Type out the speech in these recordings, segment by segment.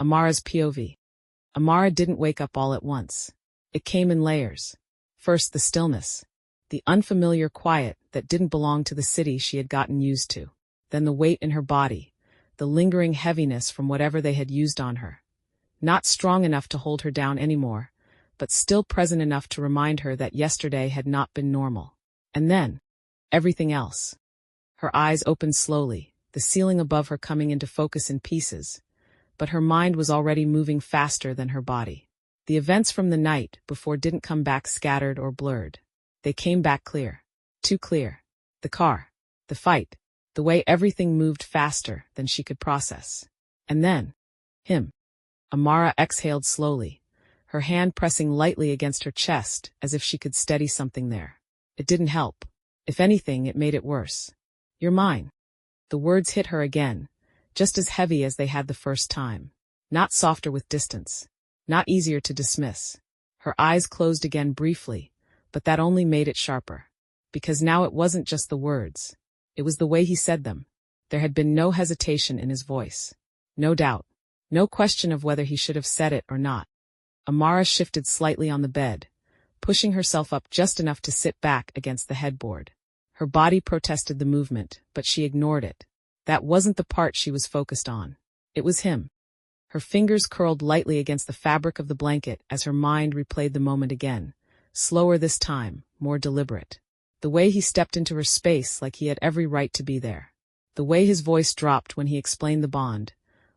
Amara's POV. Amara didn't wake up all at once. It came in layers. First, the stillness. The unfamiliar quiet that didn't belong to the city she had gotten used to. Then the weight in her body. The lingering heaviness from whatever they had used on her. Not strong enough to hold her down anymore, but still present enough to remind her that yesterday had not been normal. And then, everything else. Her eyes opened slowly, the ceiling above her coming into focus in pieces, but her mind was already moving faster than her body. The events from the night before didn't come back scattered or blurred. They came back clear. Too clear. The car. The fight. The way everything moved faster than she could process. And then, him. Amara exhaled slowly, her hand pressing lightly against her chest as if she could steady something there. It didn't help. If anything, it made it worse. You're mine. The words hit her again, just as heavy as they had the first time. Not softer with distance. Not easier to dismiss. Her eyes closed again briefly, but that only made it sharper. Because now it wasn't just the words. It was the way he said them. There had been no hesitation in his voice. No doubt. No question of whether he should have said it or not. Amara shifted slightly on the bed, pushing herself up just enough to sit back against the headboard. Her body protested the movement, but she ignored it. That wasn't the part she was focused on. It was him. Her fingers curled lightly against the fabric of the blanket as her mind replayed the moment again. Slower this time, more deliberate. The way he stepped into her space like he had every right to be there. The way his voice dropped when he explained the bond,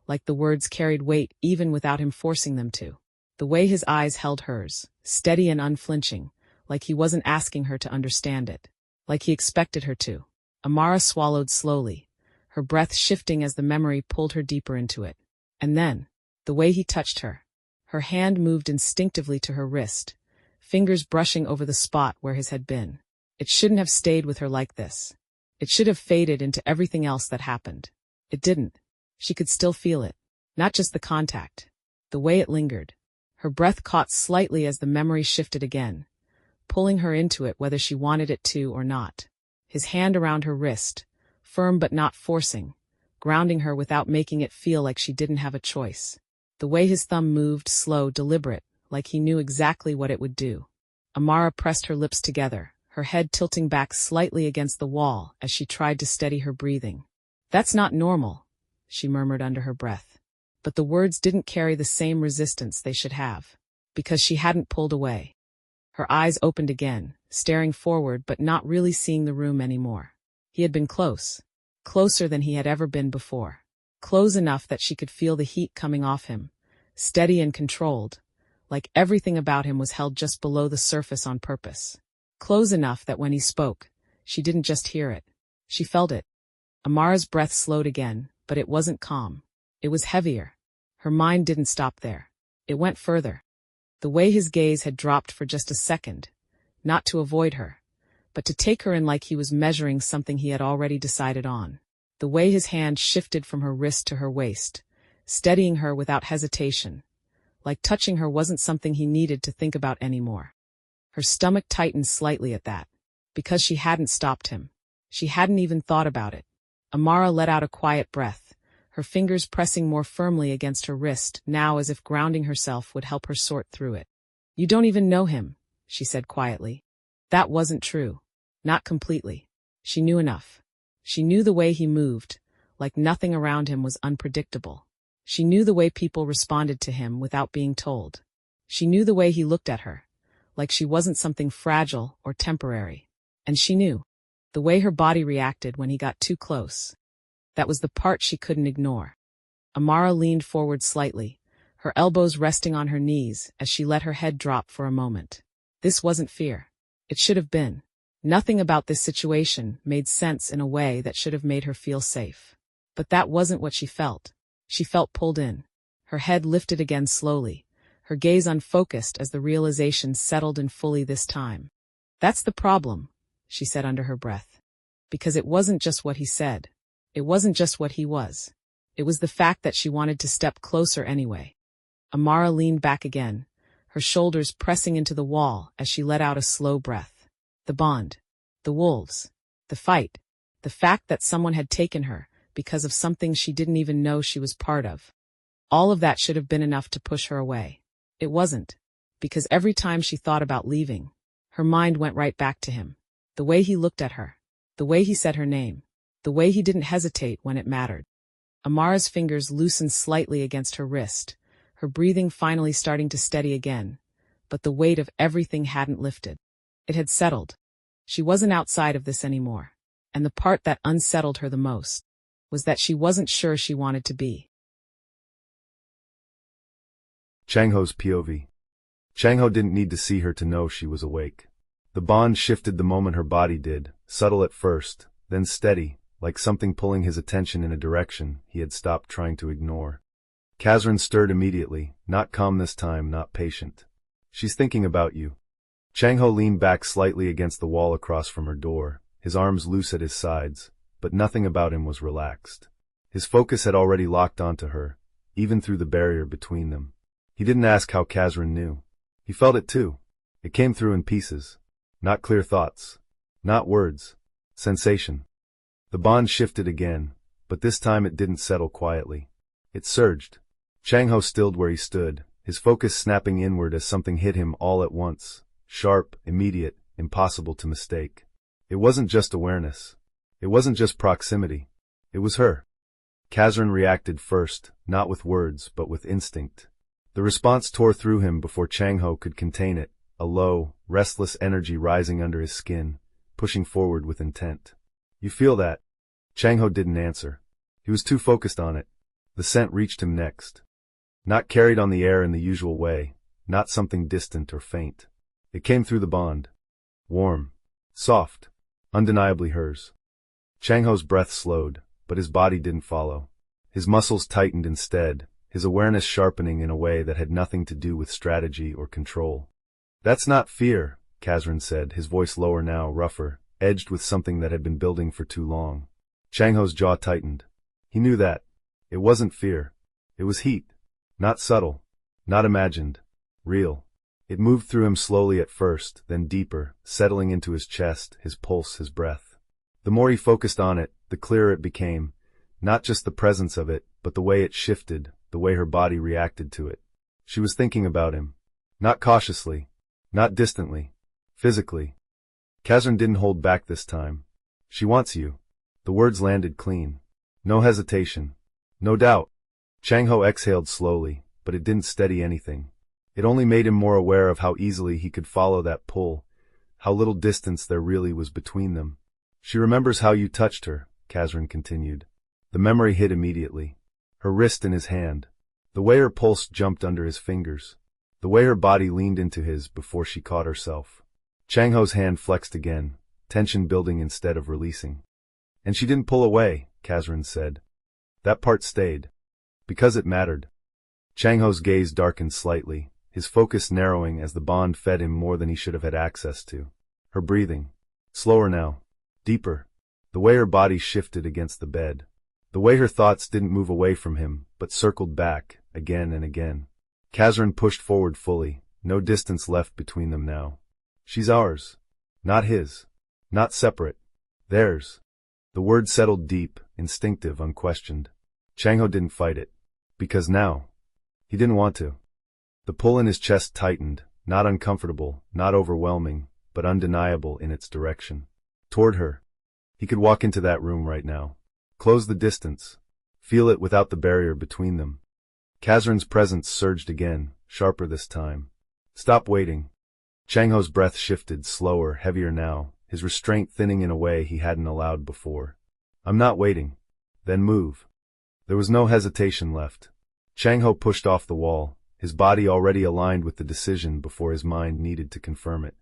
like the words carried weight even without him forcing them to. The way his eyes held hers, steady and unflinching, like he wasn't asking her to understand it. Like he expected her to. Amara swallowed slowly, her breath shifting as the memory pulled her deeper into it. And then, the way he touched her. Her hand moved instinctively to her wrist, fingers brushing over the spot where his had been. It shouldn't have stayed with her like this. It should have faded into everything else that happened. It didn't. She could still feel it. Not just the contact. The way it lingered. Her breath caught slightly as the memory shifted again, pulling her into it whether she wanted it to or not. His hand around her wrist, firm but not forcing, grounding her without making it feel like she didn't have a choice. The way his thumb moved, slow, deliberate, like he knew exactly what it would do. Amara pressed her lips together, her head tilting back slightly against the wall as she tried to steady her breathing. "That's not normal," she murmured under her breath. But the words didn't carry the same resistance they should have, because she hadn't pulled away. Her eyes opened again, staring forward but not really seeing the room anymore. He had been close. Closer than he had ever been before. Close enough that she could feel the heat coming off him, steady and controlled, like everything about him was held just below the surface on purpose. Close enough that when he spoke, she didn't just hear it. She felt it. Amara's breath slowed again, but it wasn't calm. It was heavier. Her mind didn't stop there. It went further. The way his gaze had dropped for just a second, not to avoid her, but to take her in like he was measuring something he had already decided on. The way his hand shifted from her wrist to her waist, steadying her without hesitation, like touching her wasn't something he needed to think about anymore. Her stomach tightened slightly at that, because she hadn't stopped him. She hadn't even thought about it. Amara let out a quiet breath, her fingers pressing more firmly against her wrist, now as if grounding herself would help her sort through it. "You don't even know him," she said quietly. That wasn't true. Not completely. She knew enough. She knew the way he moved, like nothing around him was unpredictable. She knew the way people responded to him without being told. She knew the way he looked at her, like she wasn't something fragile or temporary. And she knew the way her body reacted when he got too close. That was the part she couldn't ignore. Amara leaned forward slightly, her elbows resting on her knees as she let her head drop for a moment. This wasn't fear. It should have been. Nothing about this situation made sense in a way that should have made her feel safe. But that wasn't what she felt. She felt pulled in. Her head lifted again slowly, her gaze unfocused as the realization settled in fully this time. "That's the problem," she said under her breath. Because it wasn't just what he said. It wasn't just what he was. It was the fact that she wanted to step closer anyway. Amara leaned back again, her shoulders pressing into the wall as she let out a slow breath. The bond. The wolves. The fight. The fact that someone had taken her because of something she didn't even know she was part of. All of that should have been enough to push her away. It wasn't, because every time she thought about leaving, her mind went right back to him. The way he looked at her, the way he said her name, the way he didn't hesitate when it mattered. Amara's fingers loosened slightly against her wrist, her breathing finally starting to steady again, but the weight of everything hadn't lifted. It had settled. She wasn't outside of this anymore, and the part that unsettled her the most was that she wasn't sure she wanted to be. Changho's POV. Changho didn't need to see her to know she was awake. The bond shifted the moment her body did, subtle at first, then steady, like something pulling his attention in a direction he had stopped trying to ignore. Kazryn stirred immediately, not calm this time, not patient. "She's thinking about you." Changho leaned back slightly against the wall across from her door, his arms loose at his sides, but nothing about him was relaxed. His focus had already locked onto her, even through the barrier between them. He didn't ask how Kazryn knew. He felt it too. It came through in pieces. Not clear thoughts. Not words. Sensation. The bond shifted again, but this time it didn't settle quietly. It surged. Changho stilled where he stood, his focus snapping inward as something hit him all at once. Sharp, immediate, impossible to mistake. It wasn't just awareness. It wasn't just proximity. It was her. Kazryn reacted first, not with words, but with instinct. The response tore through him before Changho could contain it, a low, restless energy rising under his skin, pushing forward with intent. "You feel that?" Changho didn't answer. He was too focused on it. The scent reached him next. Not carried on the air in the usual way, not something distant or faint. It came through the bond. Warm. Soft. Undeniably hers. Changho's breath slowed, but his body didn't follow. His muscles tightened instead, his awareness sharpening in a way that had nothing to do with strategy or control. "That's not fear," Kazryn said, his voice lower now, rougher, edged with something that had been building for too long. Changho's jaw tightened. He knew that. It wasn't fear. It was heat. Not subtle. Not imagined. Real. It moved through him slowly at first, then deeper, settling into his chest, his pulse, his breath. The more he focused on it, the clearer it became. Not just the presence of it, but the way it shifted, the way her body reacted to it. She was thinking about him. Not cautiously. Not distantly. Physically. Kazryn didn't hold back this time. "She wants you." The words landed clean. No hesitation. No doubt. Changho exhaled slowly, but it didn't steady anything. It only made him more aware of how easily he could follow that pull, how little distance there really was between them. "She remembers how you touched her," Kazryn continued. The memory hit immediately. Her wrist in his hand. The way her pulse jumped under his fingers. The way her body leaned into his before she caught herself. Changho's hand flexed again, tension building instead of releasing. "And she didn't pull away," Kazryn said. "That part stayed. Because it mattered." Changho's gaze darkened slightly, his focus narrowing as the bond fed him more than he should have had access to. Her breathing. Slower now. Deeper. The way her body shifted against the bed. The way her thoughts didn't move away from him, but circled back, again and again. Kazryn pushed forward fully, no distance left between them now. "She's ours. Not his. Not separate. Theirs." The word settled deep, instinctive, unquestioned. Changho didn't fight it. Because now, he didn't want to. The pull in his chest tightened, not uncomfortable, not overwhelming, but undeniable in its direction. Toward her. He could walk into that room right now. Close the distance. Feel it without the barrier between them. Kazryn's presence surged again, sharper this time. "Stop waiting." Changho's breath shifted, slower, heavier now, his restraint thinning in a way he hadn't allowed before. "I'm not waiting." "Then move." There was no hesitation left. Changho pushed off the wall, his body already aligned with the decision before his mind needed to confirm it.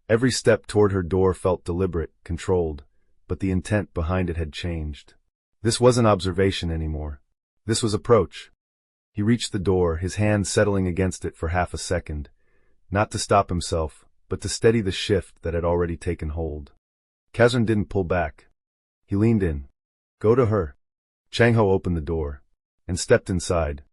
Every step toward her door felt deliberate, controlled, but the intent behind it had changed. This wasn't observation anymore. This was approach. He reached the door, his hand settling against it for half a second, not to stop himself, but to steady the shift that had already taken hold. Kazryn didn't pull back. He leaned in. "Go to her." Changho opened the door, and stepped inside.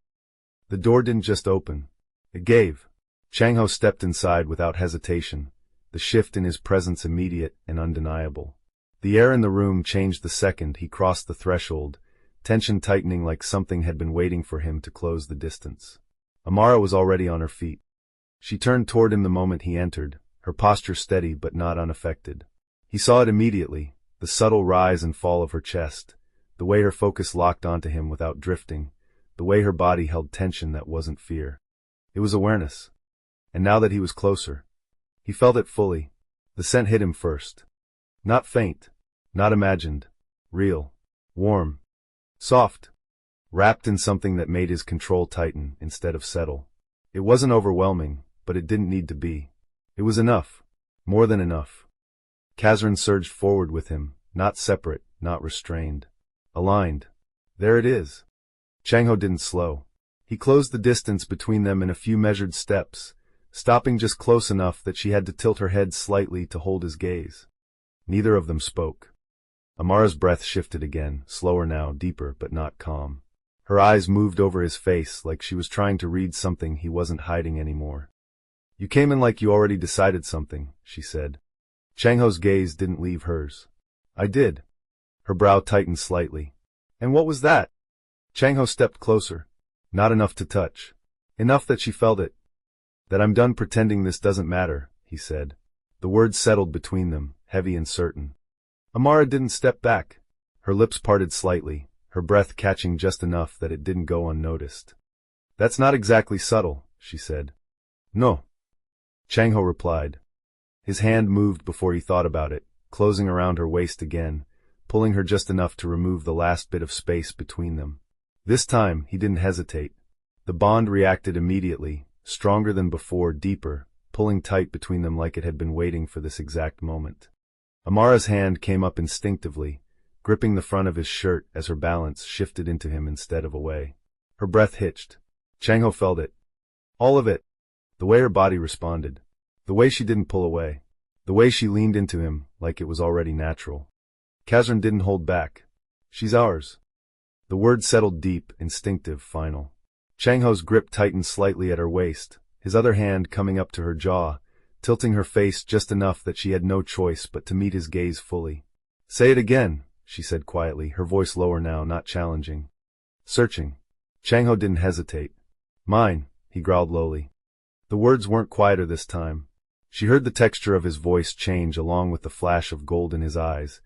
The door didn't just open. It gave. Changho stepped inside without hesitation, the shift in his presence immediate and undeniable. The air in the room changed the second he crossed the threshold, tension tightening like something had been waiting for him to close the distance. Amara was already on her feet. She turned toward him the moment he entered, her posture steady but not unaffected. He saw it immediately, the subtle rise and fall of her chest, the way her focus locked onto him without drifting, the way her body held tension that wasn't fear. It was awareness. And now that he was closer, he felt it fully. The scent hit him first. Not faint, not imagined, real, warm, soft, wrapped in something that made his control tighten instead of settle. It wasn't overwhelming, but it didn't need to be. It was enough, more than enough. Kazryn surged forward with him, not separate, not restrained. Aligned. There it is. Changho didn't slow. He closed the distance between them in a few measured steps, stopping just close enough that she had to tilt her head slightly to hold his gaze. Neither of them spoke. Amara's breath shifted again, slower now, deeper but not calm. Her eyes moved over his face like she was trying to read something he wasn't hiding anymore. You came in like you already decided something, she said. Changho's gaze didn't leave hers. I did. Her brow tightened slightly. And what was that? Changho stepped closer. Not enough to touch. Enough that she felt it. That I'm done pretending this doesn't matter, he said. The words settled between them, heavy and certain. Amara didn't step back. Her lips parted slightly, her breath catching just enough that it didn't go unnoticed. That's not exactly subtle, she said. No. Changho replied. His hand moved before he thought about it, closing around her waist again, pulling her just enough to remove the last bit of space between them. This time, he didn't hesitate. The bond reacted immediately, stronger than before, deeper, pulling tight between them like it had been waiting for this exact moment. Amara's hand came up instinctively, gripping the front of his shirt as her balance shifted into him instead of away. Her breath hitched. Changho felt it. All of it. The way her body responded. The way she didn't pull away. The way she leaned into him like it was already natural. Kazryn didn't hold back. She's ours. The word settled deep, instinctive, final. Changho's grip tightened slightly at her waist, his other hand coming up to her jaw, tilting her face just enough that she had no choice but to meet his gaze fully. Say it again, she said quietly, her voice lower now, not challenging. Searching. Changho didn't hesitate. Mine, he growled lowly. The words weren't quieter this time. She heard the texture of his voice change along with the flash of gold in his eyes,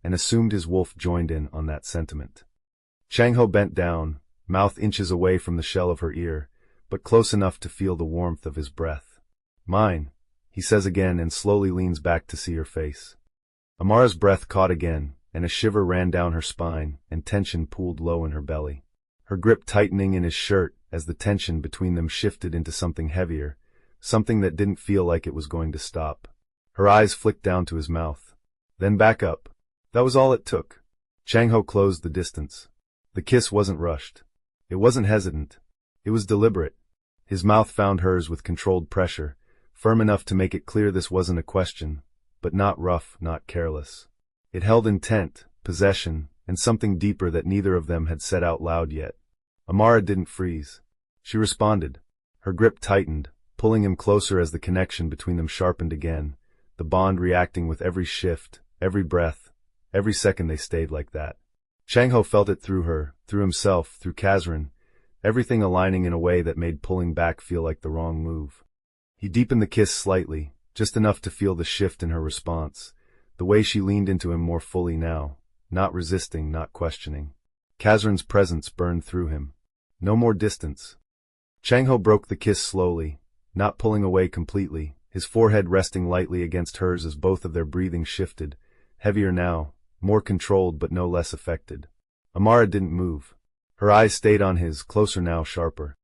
and assumed his wolf joined in on that sentiment. Changho bent down, mouth inches away from the shell of her ear, but close enough to feel the warmth of his breath. Mine, he says again and slowly leans back to see her face. Amara's breath caught again, and a shiver ran down her spine, and tension pooled low in her belly. Her grip tightening in his shirt as the tension between them shifted into something heavier, something that didn't feel like it was going to stop. Her eyes flicked down to his mouth. Then back up. That was all it took. Changho closed the distance. The kiss wasn't rushed. It wasn't hesitant. It was deliberate. His mouth found hers with controlled pressure, firm enough to make it clear this wasn't a question, but not rough, not careless. It held intent, possession, and something deeper that neither of them had said out loud yet. Amara didn't freeze. She responded. Her grip tightened, pulling him closer as the connection between them sharpened again, the bond reacting with every shift, every breath, every second they stayed like that. Changho felt it through her, through himself, through Kazryn, everything aligning in a way that made pulling back feel like the wrong move. He deepened the kiss slightly, just enough to feel the shift in her response, the way she leaned into him more fully now, not resisting, not questioning. Kazryn's presence burned through him. No more distance. Changho broke the kiss slowly, not pulling away completely, his forehead resting lightly against hers as both of their breathing shifted, heavier now, more controlled but no less affected. Amara didn't move. Her eyes stayed on his, closer now, sharper.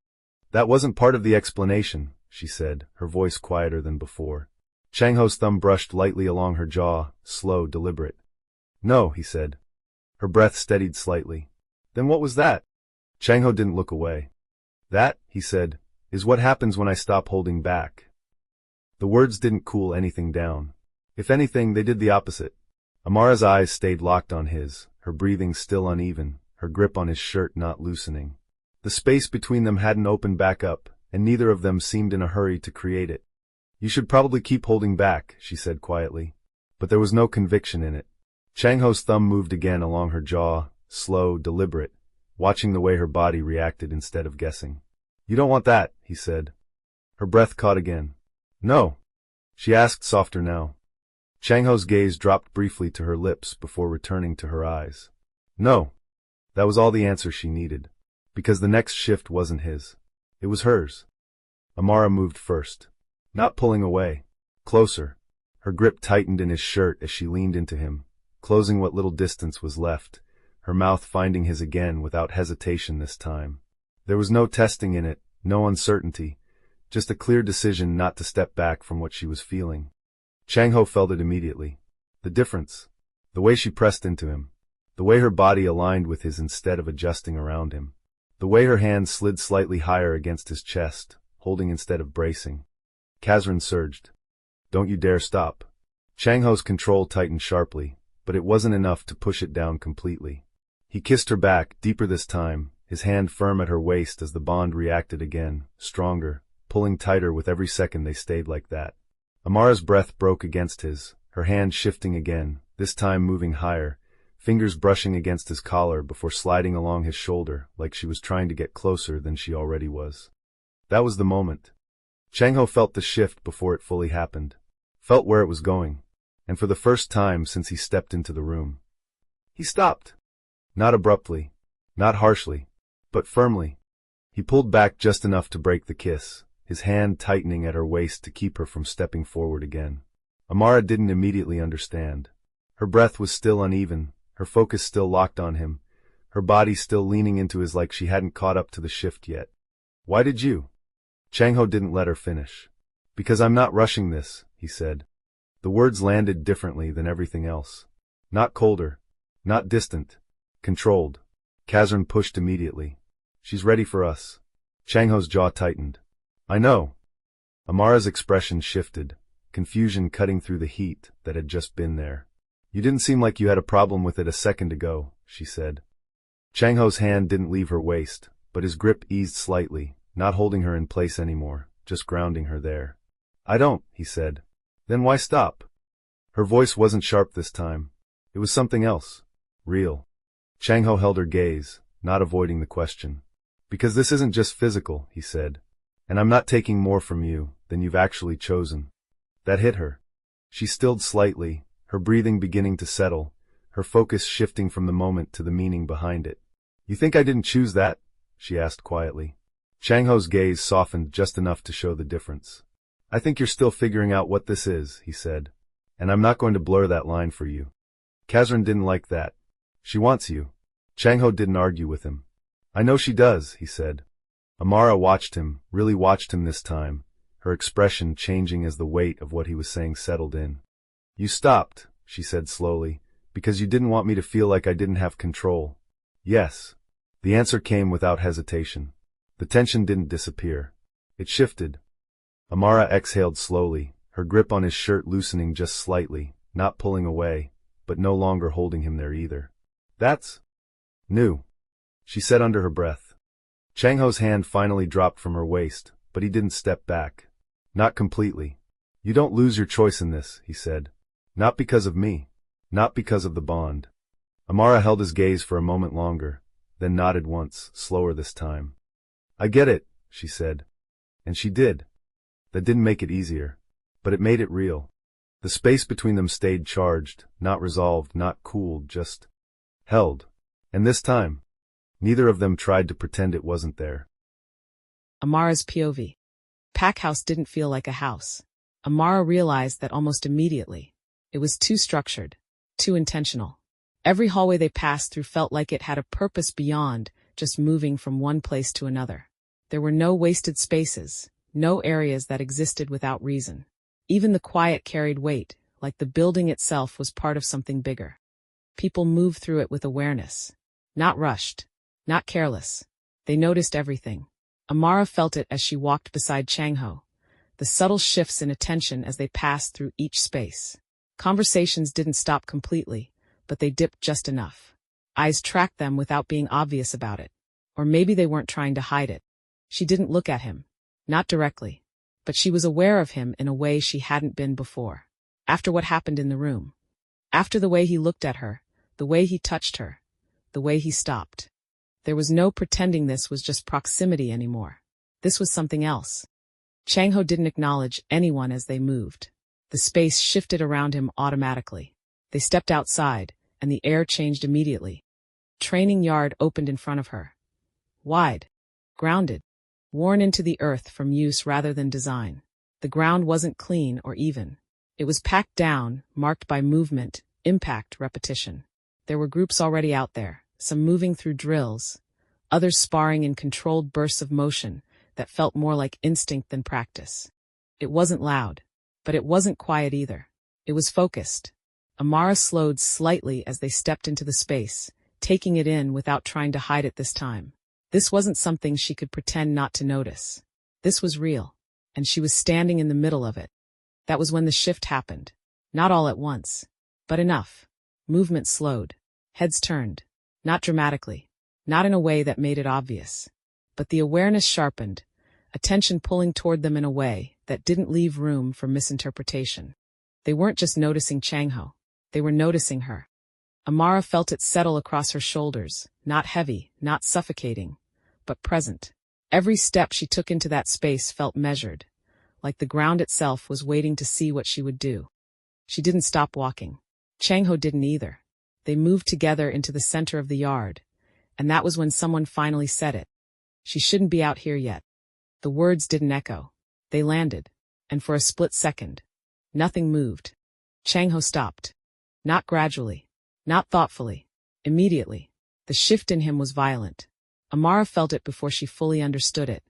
That wasn't part of the explanation, she said, her voice quieter than before. Changho's thumb brushed lightly along her jaw, slow, deliberate. No, he said. Her breath steadied slightly. Then what was that? Changho didn't look away. That, he said, is what happens when I stop holding back. The words didn't cool anything down. If anything, they did the opposite. Amara's eyes stayed locked on his, her breathing still uneven, her grip on his shirt not loosening. The space between them hadn't opened back up, and neither of them seemed in a hurry to create it. You should probably keep holding back, she said quietly. But there was no conviction in it. Changho's thumb moved again along her jaw, slow, deliberate, watching the way her body reacted instead of guessing. "You don't want that," he said. Her breath caught again. "No?" she asked softer now. Changho's gaze dropped briefly to her lips before returning to her eyes. "No." That was all the answer she needed. Because the next shift wasn't his. It was hers. Amara moved first. Not pulling away. Closer. Her grip tightened in his shirt as she leaned into him, closing what little distance was left, her mouth finding his again without hesitation this time. There was no testing in it, no uncertainty, just a clear decision not to step back from what she was feeling. Changho felt it immediately. The difference. The way she pressed into him. The way her body aligned with his instead of adjusting around him. The way her hand slid slightly higher against his chest, holding instead of bracing. Kazryn surged. "Don't you dare stop." Changho's control tightened sharply, but it wasn't enough to push it down completely. He kissed her back, deeper this time, his hand firm at her waist as the bond reacted again, stronger, pulling tighter with every second they stayed like that. Amara's breath broke against his, her hand shifting again, this time moving higher, fingers brushing against his collar before sliding along his shoulder like she was trying to get closer than she already was. That was the moment. Changho felt the shift before it fully happened, felt where it was going, and for the first time since he stepped into the room. He stopped. Not abruptly, not harshly, but firmly. He pulled back just enough to break the kiss, his hand tightening at her waist to keep her from stepping forward again. Amara didn't immediately understand. Her breath was still uneven, her focus still locked on him, her body still leaning into his like she hadn't caught up to the shift yet. "Why did you?" Changho didn't let her finish. "Because I'm not rushing this," he said. The words landed differently than everything else. Not colder, not distant, controlled. Kazryn pushed immediately. "She's ready for us." Changho's jaw tightened. "I know." Amara's expression shifted, confusion cutting through the heat that had just been there. "You didn't seem like you had a problem with it a second ago," she said. Changho's hand didn't leave her waist, but his grip eased slightly, not holding her in place anymore, just grounding her there. "I don't," he said. "Then why stop?" Her voice wasn't sharp this time. It was something else. Real. Changho held her gaze, not avoiding the question. "Because this isn't just physical," he said. "And I'm not taking more from you than you've actually chosen." That hit her. She stilled slightly, her breathing beginning to settle, her focus shifting from the moment to the meaning behind it. "You think I didn't choose that?" she asked quietly. Changho's gaze softened just enough to show the difference. "I think you're still figuring out what this is," he said. "And I'm not going to blur that line for you." Kazryn didn't like that. "She wants you." Changho didn't argue with him. "I know she does," he said. Amara watched him, really watched him this time, her expression changing as the weight of what he was saying settled in. "You stopped," she said slowly, "because you didn't want me to feel like I didn't have control." "Yes." The answer came without hesitation. The tension didn't disappear. It shifted. Amara exhaled slowly, her grip on his shirt loosening just slightly, not pulling away, but no longer holding him there either. "That's new," she said under her breath. Changho's hand finally dropped from her waist, but he didn't step back. "Not completely. You don't lose your choice in this," he said. "Not because of me. Not because of the bond." Amara held his gaze for a moment longer, then nodded once, slower this time. "I get it," she said. And she did. That didn't make it easier, but it made it real. The space between them stayed charged, not resolved, not cooled, just held. And this time, neither of them tried to pretend it wasn't there. Amara's POV. Pack house didn't feel like a house. Amara realized that almost immediately. It was too structured, too intentional. Every hallway they passed through felt like it had a purpose beyond just moving from one place to another. There were no wasted spaces, no areas that existed without reason. Even the quiet carried weight, like the building itself was part of something bigger. People moved through it with awareness. Not rushed, not careless. They noticed everything. Amara felt it as she walked beside Changho, the subtle shifts in attention as they passed through each space. Conversations didn't stop completely, but they dipped just enough. Eyes tracked them without being obvious about it. Or maybe they weren't trying to hide it. She didn't look at him. Not directly. But she was aware of him in a way she hadn't been before. After what happened in the room. After the way he looked at her, the way he touched her, the way he stopped. There was no pretending this was just proximity anymore. This was something else. Changho didn't acknowledge anyone as they moved. The space shifted around him automatically. They stepped outside, and the air changed immediately. Training yard opened in front of her. Wide. Grounded. Worn into the earth from use rather than design. The ground wasn't clean or even. It was packed down, marked by movement, impact, repetition. There were groups already out there, some moving through drills, others sparring in controlled bursts of motion that felt more like instinct than practice. It wasn't loud, but it wasn't quiet either. It was focused. Amara slowed slightly as they stepped into the space, taking it in without trying to hide it this time. This wasn't something she could pretend not to notice. This was real, and she was standing in the middle of it. That was when the shift happened. Not all at once, but enough. Movement slowed. Heads turned. Not dramatically. Not in a way that made it obvious. But the awareness sharpened, attention pulling toward them in a way that didn't leave room for misinterpretation. They weren't just noticing Changho. They were noticing her. Amara felt it settle across her shoulders, not heavy, not suffocating, but present. Every step she took into that space felt measured, like the ground itself was waiting to see what she would do. She didn't stop walking. Changho didn't either. They moved together into the center of the yard, and that was when someone finally said it. She shouldn't be out here yet. The words didn't echo. They landed, and for a split second, nothing moved. Changho stopped. Not gradually. Not thoughtfully. Immediately. The shift in him was violent. Amara felt it before she fully understood it.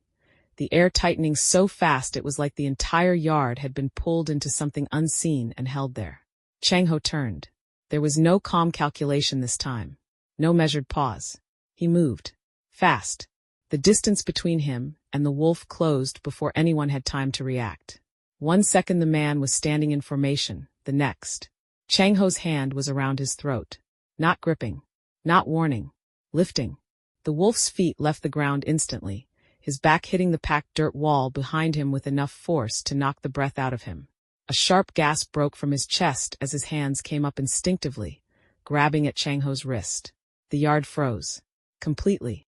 The air tightening so fast it was like the entire yard had been pulled into something unseen and held there. Changho turned. There was no calm calculation this time. No measured pause. He moved. Fast. The distance between him and the wolf closed before anyone had time to react. 1 second the man was standing in formation, the next. Changho's hand was around his throat. Not gripping. Not warning. Lifting. The wolf's feet left the ground instantly, his back hitting the packed dirt wall behind him with enough force to knock the breath out of him. A sharp gasp broke from his chest as his hands came up instinctively, grabbing at Changho's wrist. The yard froze. Completely.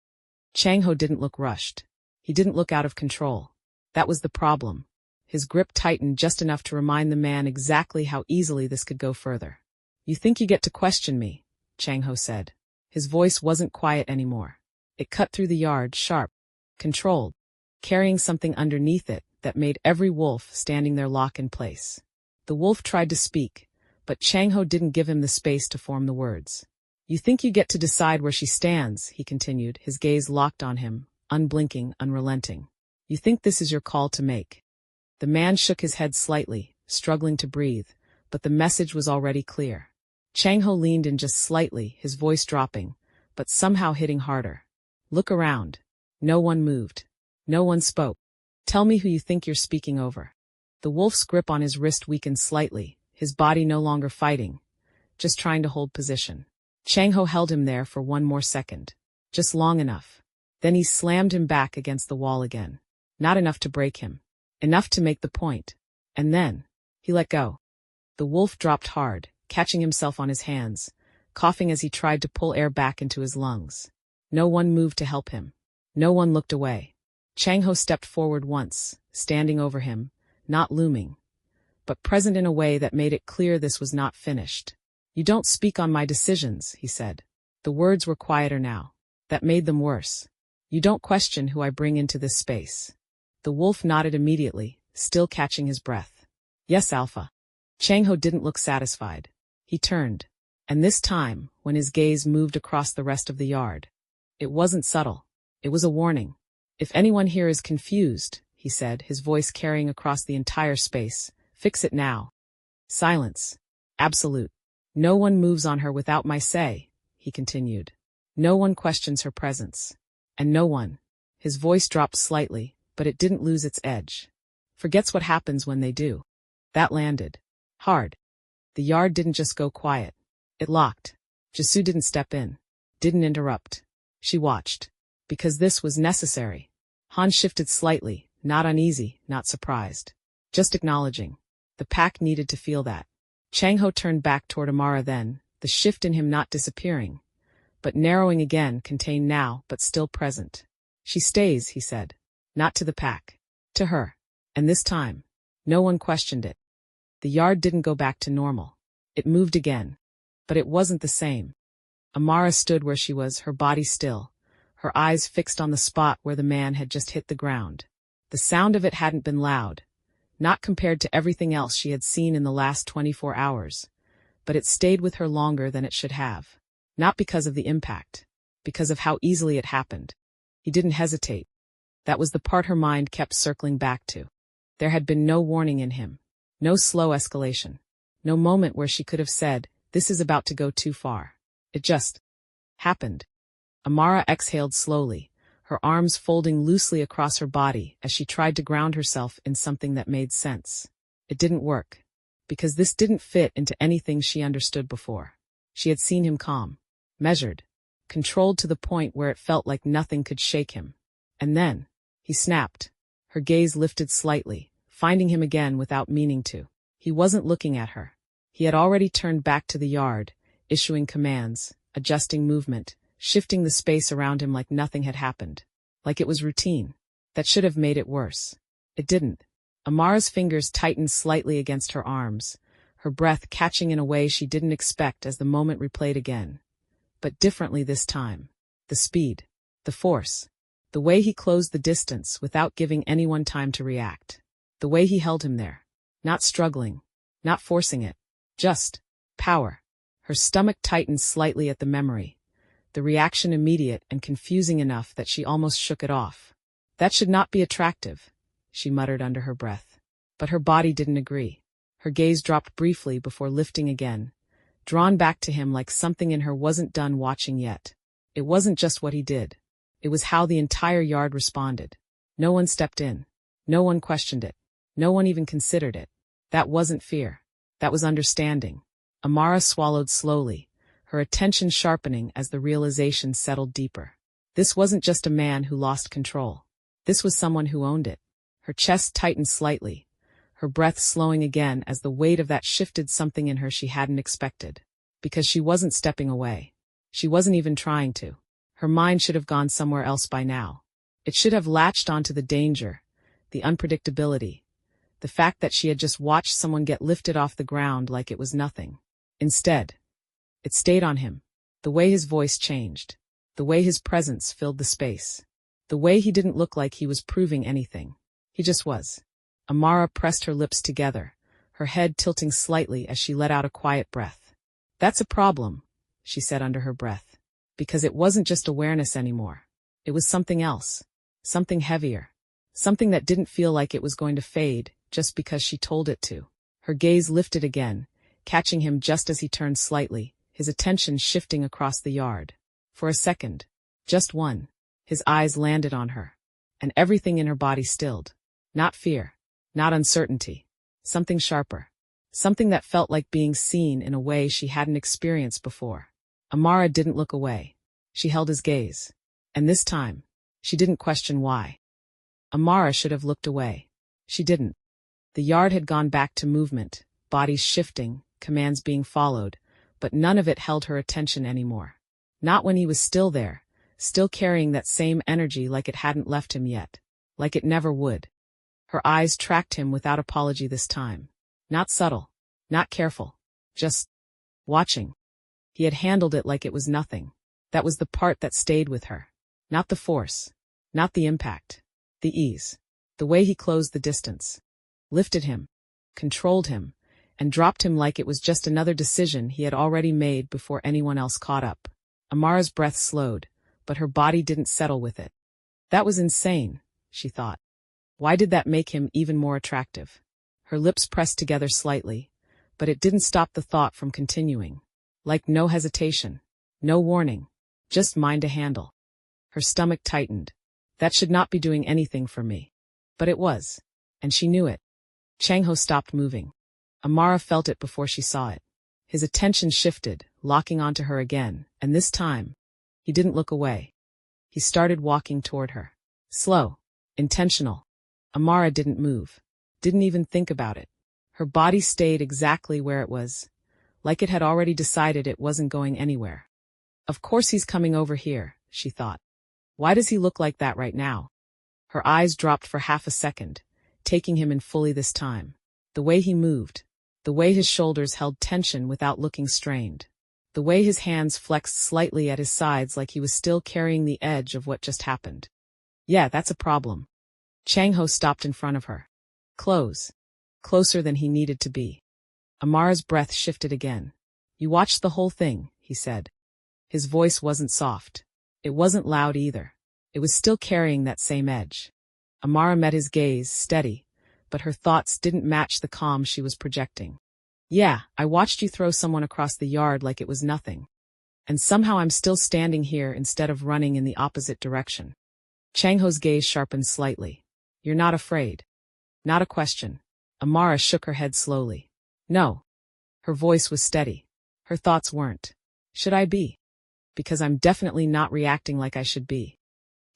Changho didn't look rushed. He didn't look out of control. That was the problem. His grip tightened just enough to remind the man exactly how easily this could go further. "You think you get to question me," Changho said. His voice wasn't quiet anymore. It cut through the yard, sharp, controlled, carrying something underneath it that made every wolf standing there lock in place. The wolf tried to speak, but Changho didn't give him the space to form the words. "You think you get to decide where she stands," he continued, his gaze locked on him, unblinking, unrelenting. "You think this is your call to make." The man shook his head slightly, struggling to breathe, but the message was already clear. Changho leaned in just slightly, his voice dropping, but somehow hitting harder. "Look around." No one moved. No one spoke. "Tell me who you think you're speaking over." The wolf's grip on his wrist weakened slightly, his body no longer fighting, just trying to hold position. Changho held him there for 1 more second. Just long enough. Then he slammed him back against the wall again. Not enough to break him. Enough to make the point. And then, he let go. The wolf dropped hard, catching himself on his hands, coughing as he tried to pull air back into his lungs. No one moved to help him. No one looked away. Changho stepped forward once, standing over him, not looming, but present in a way that made it clear this was not finished. "You don't speak on my decisions," he said. The words were quieter now. That made them worse. "You don't question who I bring into this space." The wolf nodded immediately, still catching his breath. "Yes, Alpha." Changho didn't look satisfied. He turned, and this time, when his gaze moved across the rest of the yard, it wasn't subtle. It was a warning. "If anyone here is confused," he said, his voice carrying across the entire space, "fix it now." Silence. Absolute. "No one moves on her without my say," he continued. "No one questions her presence. And no one," his voice dropped slightly, but it didn't lose its edge, "forgets what happens when they do." That landed. Hard. The yard didn't just go quiet. It locked. Jisoo didn't step in. Didn't interrupt. She watched. Because this was necessary. Han shifted slightly, not uneasy, not surprised. Just acknowledging. The pack needed to feel that. Changho turned back toward Amara then, the shift in him not disappearing, but narrowing again, contained now, but still present. She stays, he said. Not to the pack. To her. And this time, no one questioned it. The yard didn't go back to normal. It moved again. But it wasn't the same. Amara stood where she was, her body still, her eyes fixed on the spot where the man had just hit the ground. The sound of it hadn't been loud, not compared to everything else she had seen in the last 24 hours, but it stayed with her longer than it should have. Not because of the impact, because of how easily it happened. He didn't hesitate. That was the part her mind kept circling back to. There had been no warning in him, no slow escalation, no moment where she could have said, "This is about to go too far." It just happened. Amara exhaled slowly, her arms folding loosely across her body as she tried to ground herself in something that made sense. It didn't work, because this didn't fit into anything she understood before. She had seen him calm, measured, controlled to the point where it felt like nothing could shake him. And then, he snapped. Her gaze lifted slightly, finding him again without meaning to. He wasn't looking at her. He had already turned back to the yard, issuing commands, adjusting movement, shifting the space around him like nothing had happened. Like it was routine. That should have made it worse. It didn't. Amara's fingers tightened slightly against her arms, her breath catching in a way she didn't expect as the moment replayed again. But differently this time. The speed. The force. The way he closed the distance without giving anyone time to react. The way he held him there. Not struggling. Not forcing it. Just power. Her stomach tightened slightly at the memory. The reaction immediate and confusing enough that she almost shook it off. That should not be attractive, she muttered under her breath. But her body didn't agree. Her gaze dropped briefly before lifting again, drawn back to him like something in her wasn't done watching yet. It wasn't just what he did. It was how the entire yard responded. No one stepped in. No one questioned it. No one even considered it. That wasn't fear. That was understanding. Amara swallowed slowly, her attention sharpening as the realization settled deeper. This wasn't just a man who lost control. This was someone who owned it. Her chest tightened slightly, her breath slowing again as the weight of that shifted something in her she hadn't expected. Because she wasn't stepping away. She wasn't even trying to. Her mind should have gone somewhere else by now. It should have latched onto the danger, the unpredictability, the fact that she had just watched someone get lifted off the ground like it was nothing. Instead, it stayed on him. The way his voice changed. The way his presence filled the space. The way he didn't look like he was proving anything. He just was. Amara pressed her lips together, her head tilting slightly as she let out a quiet breath. "That's a problem," she said under her breath. Because it wasn't just awareness anymore. It was something else. Something heavier. Something that didn't feel like it was going to fade just because she told it to. Her gaze lifted again, catching him just as he turned slightly, his attention shifting across the yard. For a second, just one, his eyes landed on her, and everything in her body stilled. Not fear, not uncertainty, something sharper, something that felt like being seen in a way she hadn't experienced before. Amara didn't look away. She held his gaze. And this time, she didn't question why. Amara should have looked away. She didn't. The yard had gone back to movement, bodies shifting, commands being followed, but none of it held her attention anymore. Not when he was still there, still carrying that same energy like it hadn't left him yet, like it never would. Her eyes tracked him without apology this time. Not subtle, not careful, just watching. He had handled it like it was nothing. That was the part that stayed with her. Not the force, not the impact, the ease, the way he closed the distance, lifted him, controlled him, and dropped him like it was just another decision he had already made before anyone else caught up. Amara's breath slowed, but her body didn't settle with it. That was insane, she thought. Why did that make him even more attractive? Her lips pressed together slightly, but it didn't stop the thought from continuing. Like no hesitation, no warning, just mine to handle. Her stomach tightened. That should not be doing anything for me. But it was, and she knew it. Changho stopped moving. Amara felt it before she saw it. His attention shifted, locking onto her again, and this time, he didn't look away. He started walking toward her. Slow, intentional. Amara didn't move, didn't even think about it. Her body stayed exactly where it was, like it had already decided it wasn't going anywhere. Of course he's coming over here, she thought. Why does he look like that right now? Her eyes dropped for half a second, taking him in fully this time. The way he moved, the way his shoulders held tension without looking strained, the way his hands flexed slightly at his sides like he was still carrying the edge of what just happened. Yeah, that's a problem. Changho stopped in front of her. Close. Closer than he needed to be. Amara's breath shifted again. You watched the whole thing, he said. His voice wasn't soft. It wasn't loud either. It was still carrying that same edge. Amara met his gaze, steady, but her thoughts didn't match the calm she was projecting. Yeah, I watched you throw someone across the yard like it was nothing. And somehow I'm still standing here instead of running in the opposite direction. Changho's gaze sharpened slightly. You're not afraid. Not a question. Amara shook her head slowly. No. Her voice was steady. Her thoughts weren't. Should I be? Because I'm definitely not reacting like I should be.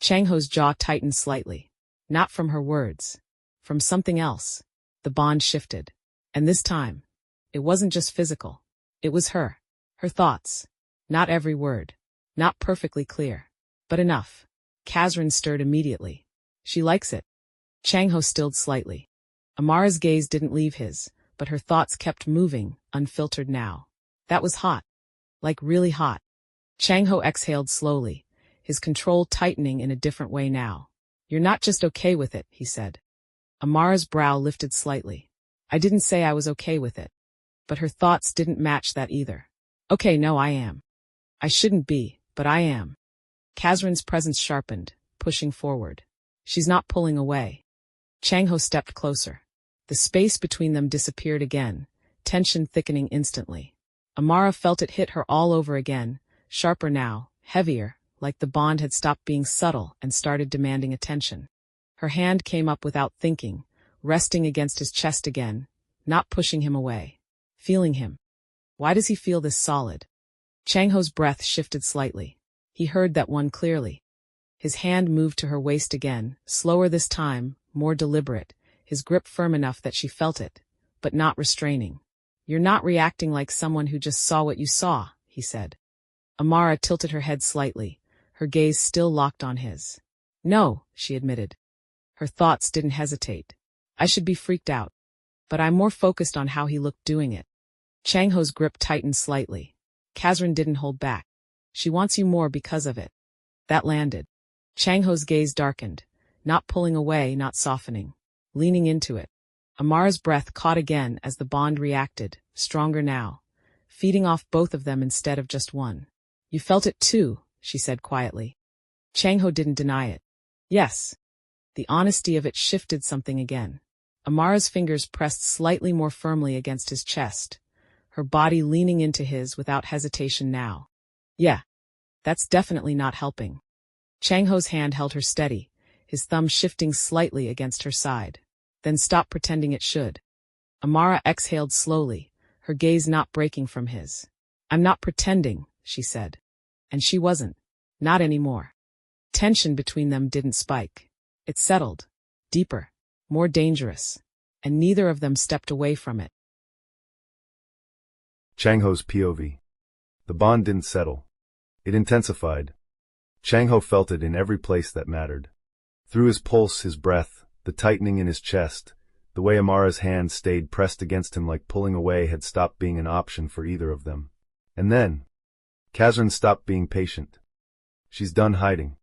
Changho's jaw tightened slightly. Not from her words. From something else. The bond shifted. And this time, it wasn't just physical. It was her. Her thoughts. Not every word. Not perfectly clear. But enough. Kazryn stirred immediately. She likes it. Changho stilled slightly. Amara's gaze didn't leave his, but her thoughts kept moving, unfiltered now. That was hot. Like really hot. Changho exhaled slowly, his control tightening in a different way now. You're not just okay with it, he said. Amara's brow lifted slightly. I didn't say I was okay with it. But her thoughts didn't match that either. Okay, no, I am. I shouldn't be, but I am. Kazryn's presence sharpened, pushing forward. She's not pulling away. Changho stepped closer. The space between them disappeared again, tension thickening instantly. Amara felt it hit her all over again, sharper now, heavier, like the bond had stopped being subtle and started demanding attention. Her hand came up without thinking, resting against his chest again, not pushing him away. Feeling him. Why does he feel this solid? Changho's breath shifted slightly. He heard that one clearly. His hand moved to her waist again, slower this time, more deliberate, his grip firm enough that she felt it, but not restraining. You're not reacting like someone who just saw what you saw, he said. Amara tilted her head slightly, her gaze still locked on his. No, she admitted. Her thoughts didn't hesitate. I should be freaked out. But I'm more focused on how he looked doing it. Changho's grip tightened slightly. Kazryn didn't hold back. She wants you more because of it. That landed. Changho's gaze darkened, not pulling away, not softening. Leaning into it. Amara's breath caught again as the bond reacted, stronger now, feeding off both of them instead of just one. You felt it too, she said quietly. Changho didn't deny it. Yes. The honesty of it shifted something again. Amara's fingers pressed slightly more firmly against his chest, her body leaning into his without hesitation now. Yeah. That's definitely not helping. Changho's hand held her steady, his thumb shifting slightly against her side. Then stopped pretending it should. Amara exhaled slowly, her gaze not breaking from his. I'm not pretending, she said. And she wasn't. Not anymore. Tension between them didn't spike. It settled. Deeper. More dangerous. And neither of them stepped away from it. Changho's POV. The bond didn't settle. It intensified. Changho felt it in every place that mattered. Through his pulse, his breath, the tightening in his chest, the way Amara's hand stayed pressed against him like pulling away had stopped being an option for either of them. And then, Kazryn stopped being patient. She's done hiding.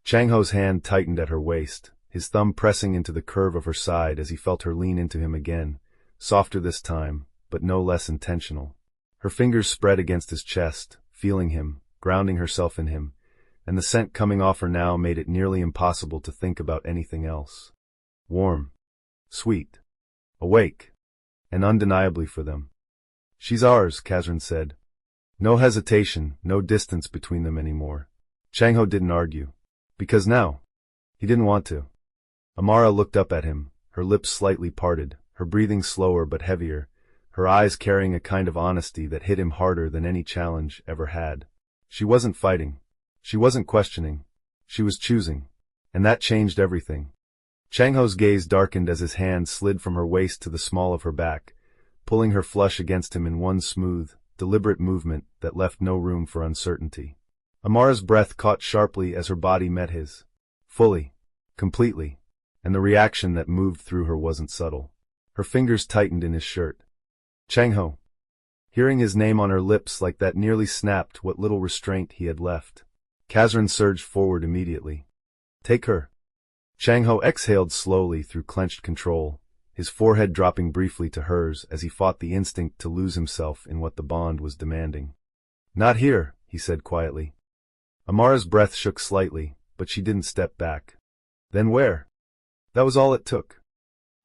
Changho's hand tightened at her waist, his thumb pressing into the curve of her side as he felt her lean into him again, softer this time, but no less intentional. Her fingers spread against his chest, feeling him, grounding herself in him, and the scent coming off her now made it nearly impossible to think about anything else. Warm. Sweet. Awake. And undeniably for them. She's ours, Kazryn said. No hesitation, no distance between them anymore. Changho didn't argue. Because now, he didn't want to. Amara looked up at him, her lips slightly parted, her breathing slower but heavier, her eyes carrying a kind of honesty that hit him harder than any challenge ever had. She wasn't fighting. She wasn't questioning. She was choosing. And that changed everything. Changho's gaze darkened as his hand slid from her waist to the small of her back, pulling her flush against him in one smooth, deliberate movement that left no room for uncertainty. Amara's breath caught sharply as her body met his. Fully. Completely. And the reaction that moved through her wasn't subtle. Her fingers tightened in his shirt. Changho. Hearing his name on her lips like that nearly snapped what little restraint he had left. Kazryn surged forward immediately. Take her. Changho exhaled slowly through clenched control, his forehead dropping briefly to hers as he fought the instinct to lose himself in what the bond was demanding. Not here, he said quietly. Amara's breath shook slightly, but she didn't step back. Then where? That was all it took.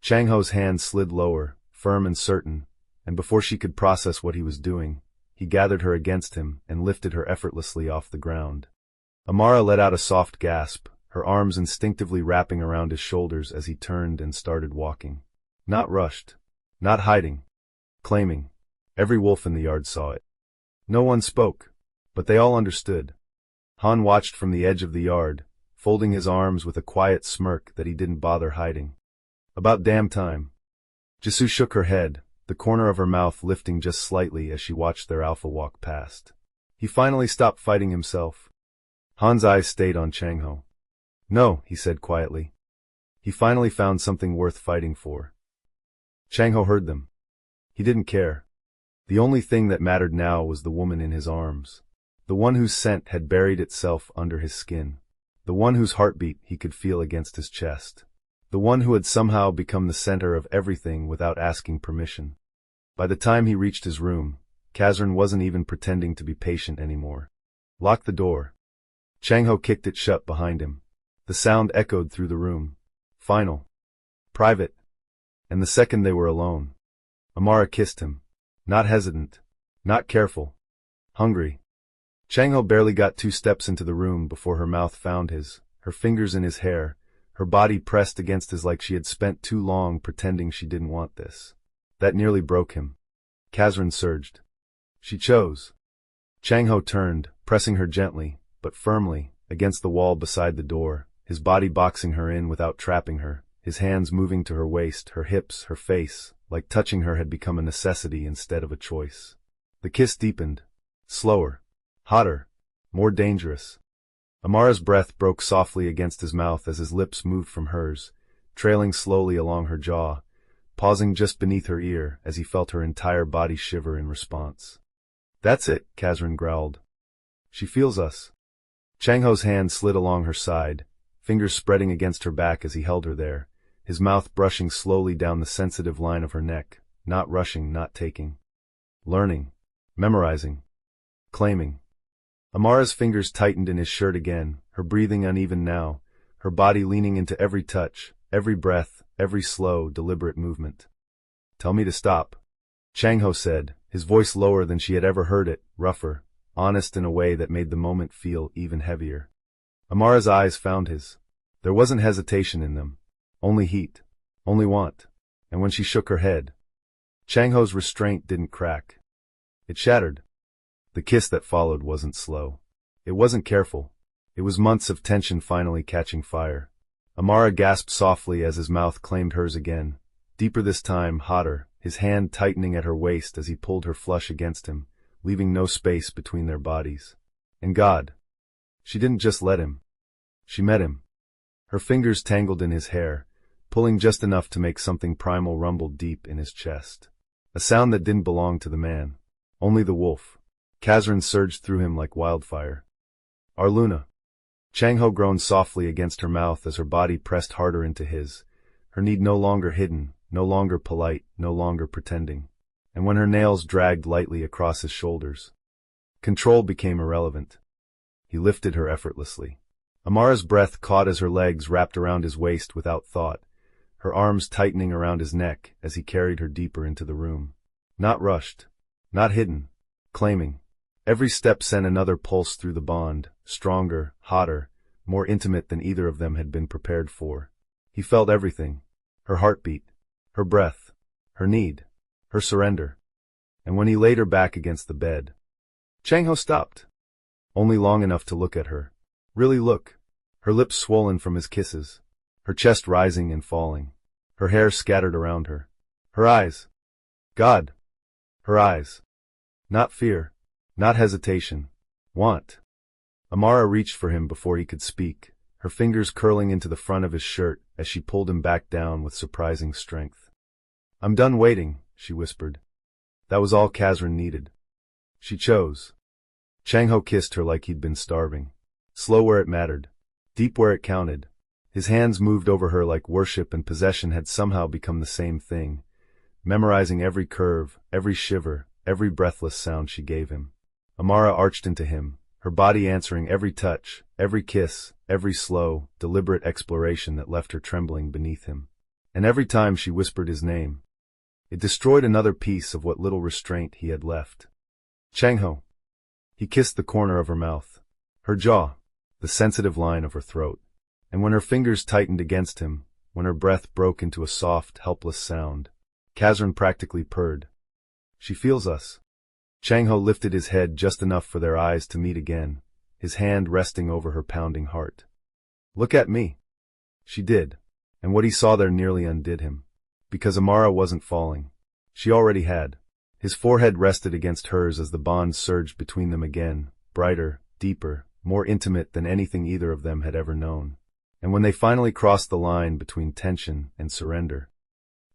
Changho's hand slid lower, firm and certain, and before she could process what he was doing, he gathered her against him and lifted her effortlessly off the ground. Amara let out a soft gasp, her arms instinctively wrapping around his shoulders as he turned and started walking. Not rushed. Not hiding. Claiming. Every wolf in the yard saw it. No one spoke, but they all understood. Han watched from the edge of the yard, folding his arms with a quiet smirk that he didn't bother hiding. About damn time. Jisoo shook her head, the corner of her mouth lifting just slightly as she watched their alpha walk past. He finally stopped fighting himself. Han's eyes stayed on Changho. No, he said quietly. He finally found something worth fighting for. Changho heard them. He didn't care. The only thing that mattered now was the woman in his arms. The one whose scent had buried itself under his skin. The one whose heartbeat he could feel against his chest. The one who had somehow become the center of everything without asking permission. By the time he reached his room, Kazryn wasn't even pretending to be patient anymore. Lock the door. Changho kicked it shut behind him. The sound echoed through the room. Final. Private. And the second they were alone, Amara kissed him. Not hesitant. Not careful. Hungry. Changho barely got 2 steps into the room before her mouth found his, her fingers in his hair, her body pressed against his like she had spent too long pretending she didn't want this. That nearly broke him. Kazryn surged. She chose. Changho turned, pressing her gently, but firmly, against the wall beside the door, his body boxing her in without trapping her, his hands moving to her waist, her hips, her face, like touching her had become a necessity instead of a choice. The kiss deepened. Slower. Hotter. More dangerous. Amara's breath broke softly against his mouth as his lips moved from hers, trailing slowly along her jaw, pausing just beneath her ear as he felt her entire body shiver in response. That's it, Kazryn growled. She feels us. Changho's hand slid along her side, fingers spreading against her back as he held her there, his mouth brushing slowly down the sensitive line of her neck, not rushing, not taking. Learning. Memorizing. Claiming. Amara's fingers tightened in his shirt again, her breathing uneven now, her body leaning into every touch, every breath, every slow, deliberate movement. Tell me to stop. Changho said, his voice lower than she had ever heard it, rougher, honest in a way that made the moment feel even heavier. Amara's eyes found his. There wasn't hesitation in them. Only heat. Only want. And when she shook her head, Changho's restraint didn't crack. It shattered. The kiss that followed wasn't slow. It wasn't careful. It was months of tension finally catching fire. Amara gasped softly as his mouth claimed hers again, deeper this time, hotter, his hand tightening at her waist as he pulled her flush against him, leaving no space between their bodies. And God. She didn't just let him. She met him. Her fingers tangled in his hair, pulling just enough to make something primal rumble deep in his chest. A sound that didn't belong to the man. Only the wolf. Kazryn surged through him like wildfire. Our Luna. Changho groaned softly against her mouth as her body pressed harder into his, her need no longer hidden, no longer polite, no longer pretending. And when her nails dragged lightly across his shoulders, control became irrelevant. He lifted her effortlessly. Amara's breath caught as her legs wrapped around his waist without thought, her arms tightening around his neck as he carried her deeper into the room. Not rushed. Not hidden. Claiming. Every step sent another pulse through the bond, stronger, hotter, more intimate than either of them had been prepared for. He felt everything. Her heartbeat. Her breath. Her need. Her surrender. And when he laid her back against the bed, Changho stopped. Only long enough to look at her. Really look. Her lips swollen from his kisses. Her chest rising and falling. Her hair scattered around her. Her eyes. God. Her eyes. Not fear. Not hesitation. Want. Amara reached for him before he could speak, her fingers curling into the front of his shirt as she pulled him back down with surprising strength. "I'm done waiting," she whispered. That was all Kazryn needed. She chose. Changho kissed her like he'd been starving. Slow where it mattered. Deep where it counted. His hands moved over her like worship and possession had somehow become the same thing, memorizing every curve, every shiver, every breathless sound she gave him. Amara arched into him, her body answering every touch, every kiss, every slow, deliberate exploration that left her trembling beneath him. And every time she whispered his name, it destroyed another piece of what little restraint he had left. "Changho." He kissed the corner of her mouth, her jaw, the sensitive line of her throat. And when her fingers tightened against him, when her breath broke into a soft, helpless sound, Kazryn practically purred. "She feels us." Changho lifted his head just enough for their eyes to meet again, his hand resting over her pounding heart. "Look at me." She did, and what he saw there nearly undid him. Because Amara wasn't falling. She already had. His forehead rested against hers as the bond surged between them again, brighter, deeper, more intimate than anything either of them had ever known. And when they finally crossed the line between tension and surrender,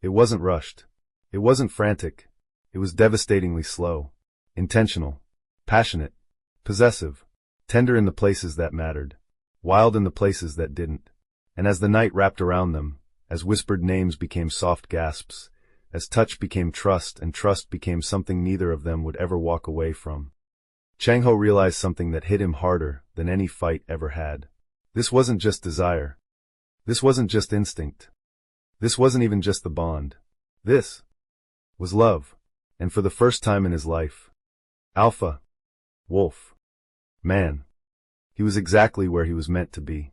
it wasn't rushed. It wasn't frantic. It was devastatingly slow, intentional, passionate, possessive, tender in the places that mattered, wild in the places that didn't. And as the night wrapped around them, as whispered names became soft gasps, as touch became trust and trust became something neither of them would ever walk away from, Changho realized something that hit him harder than any fight ever had. This wasn't just desire. This wasn't just instinct. This wasn't even just the bond. This was love. And for the first time in his life, alpha, wolf, man, he was exactly where he was meant to be.